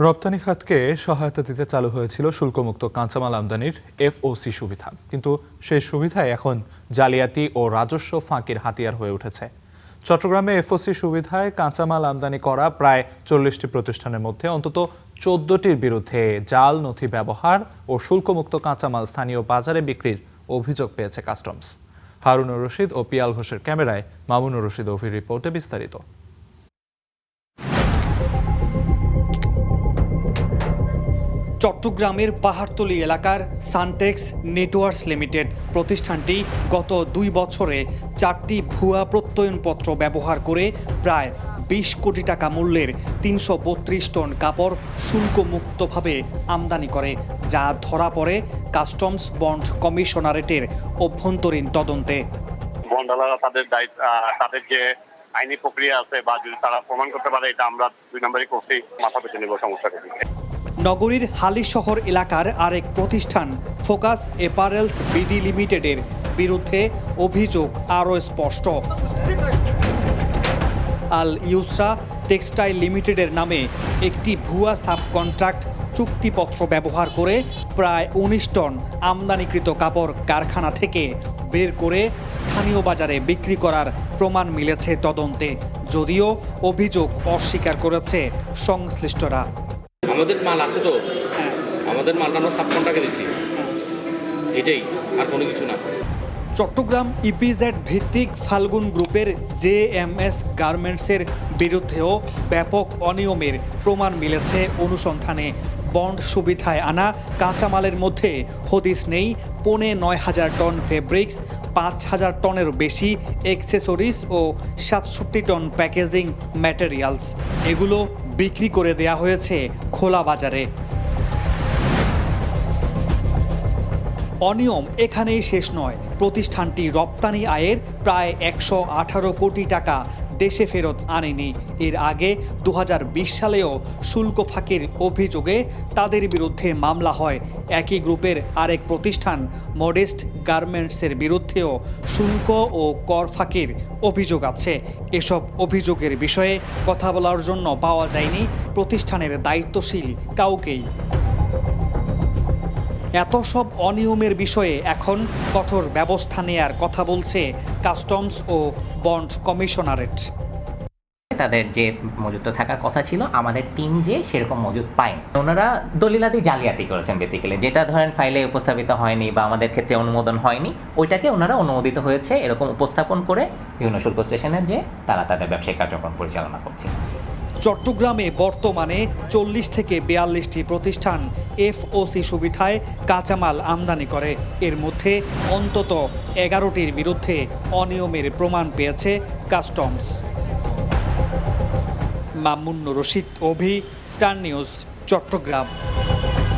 রপ্তানি খাতকে সহায়তা দিতে চালু হয়েছিল শুল্কমুক্ত কাঁচামাল আমদানির এফওসি সুবিধা, কিন্তু সেই সুবিধায় এখন জালিয়াতি ও রাজস্ব ফাঁকির হাতিয়ার হয়ে উঠেছে। চট্টগ্রামে এফওসি সুবিধায় কাঁচামাল আমদানি করা প্রায় 40টি প্রতিষ্ঠানের মধ্যে অন্তত 14টির বিরুদ্ধে জাল নথি ব্যবহার ও শুল্কমুক্ত কাঁচামাল স্থানীয় বাজারে বিক্রির অভিযোগ পেয়েছে কাস্টমস। হারুনুর রশিদ ও পিয়াল ঘোষের ক্যামেরায় মামুনুর রশিদ অভির রিপোর্টে বিস্তারিত। চট্টগ্রামের পাহাড়তলী এলাকার সানটেক্স নেটওয়ার্কস লিমিটেড প্রতিষ্ঠানটি গত 2 বছরে 4টি ভুয়া প্রত্যয়নপত্র ব্যবহার করে প্রায় 20 কোটি টাকা মূল্যের 332 টন কাপড় শুল্কমুক্তভাবে আমদানি করে, যা ধরা পড়ে কাস্টমস বন্ড কমিশনারেটের অভ্যন্তরীণ তদন্তে। বন্ডালারা তাদের যে আইনি প্রক্রিয়া আছে বা যদি তারা প্রমাণ করতে পারে, এটা আমরা 2 নম্বরই করছি, মাথা পেতে নেব সমস্যাটা। নগরীর হালিশহর এলাকার আরেক প্রতিষ্ঠান ফোকাস অ্যাপারেলস বিডি লিমিটেডের বিরুদ্ধে অভিযোগ আরও স্পষ্ট। আল ইউসরা টেক্সটাইল লিমিটেডের নামে একটি ভুয়া সাবকন্ট্রাক্ট চুক্তিপত্র ব্যবহার করে প্রায় 19 টন আমদানিকৃত কাপড় কারখানা থেকে বের করে স্থানীয় বাজারে বিক্রি করার প্রমাণ মিলেছে তদন্তে, যদিও অভিযোগ অস্বীকার করেছে সংশ্লিষ্টরা। আমাদের মাল আছে তো, আমাদের মালটা আমরা সাবকন্ট্রাক্টে দিচ্ছি, এটাই, আর কোনো কিছু না। চট্টগ্রাম ইপিজেড ভিত্তিক ফাল্গুন গ্রুপের জেএমএস গার্মেন্টসের বিরুদ্ধেও ব্যাপক অনিয়মের প্রমাণ মিলেছে অনুসন্ধানে। বন্ড সুবিধায় আনা কাঁচামালের মধ্যে হদিস নেই 9,500 টন ফেব্রিক্স, 5,000 টনেরও বেশি অ্যাক্সেসরিজ ও 67 টন প্যাকেজিং ম্যাটেরিয়ালস। এগুলো বিক্রি করে দেয়া হয়েছে খোলা বাজারে। অনিয়ম এখানেই শেষ নয়। প্রতিষ্ঠানটি রপ্তানি আয়ের প্রায় 118 কোটি টাকা দেশে ফেরত আনেনি। এর আগে 2020 সালেও শুল্ক ফাঁকির অভিযোগে তাদের বিরুদ্ধে মামলা হয়। একই গ্রুপের আরেক প্রতিষ্ঠান মডেস্ট গার্মেন্টসের বিরুদ্ধেও শুল্ক ও কর ফাঁকির অভিযোগ আছে। এসব অভিযোগের বিষয়ে কথা বলার জন্য পাওয়া যায়নি প্রতিষ্ঠানের দায়িত্বশীল কাউকেই। এত সব অনিয়মের বিষয়ে এখন কঠোর ব্যবস্থা নেয়ার কথা বলছে কাস্টমস ও বন্ড কমিশনারেট। তাদের যে মজুত থাকার কথা ছিল, আমাদের টিম যে সেরকম মজুত পায়নি। ওনারা দলিলাতি জালিয়াতি করেছেন বেসিক্যালি, যেটা ধরেন ফাইলে উপস্থাপিত হয়নি বা আমাদের ক্ষেত্রে অনুমোদন হয়নি, ওইটাকে ওনারা অনুমোদিত হয়েছে এরকম উপস্থাপন করে বিভিন্ন শুল্ক স্টেশনে যে তারা তাদের ব্যবসায়িক কার্যক্রম পরিচালনা করছে। চট্টগ্রামে বর্তমানে 40 থেকে 42টি প্রতিষ্ঠান এফওসি সুবিধায় কাঁচামাল আমদানি করে। এর মধ্যে অন্তত 11টির বিরুদ্ধে অনিয়মের প্রমাণ পেয়েছে কাস্টমস। মামুনুর রশিদ, অভি, স্টার নিউজ, চট্টগ্রাম।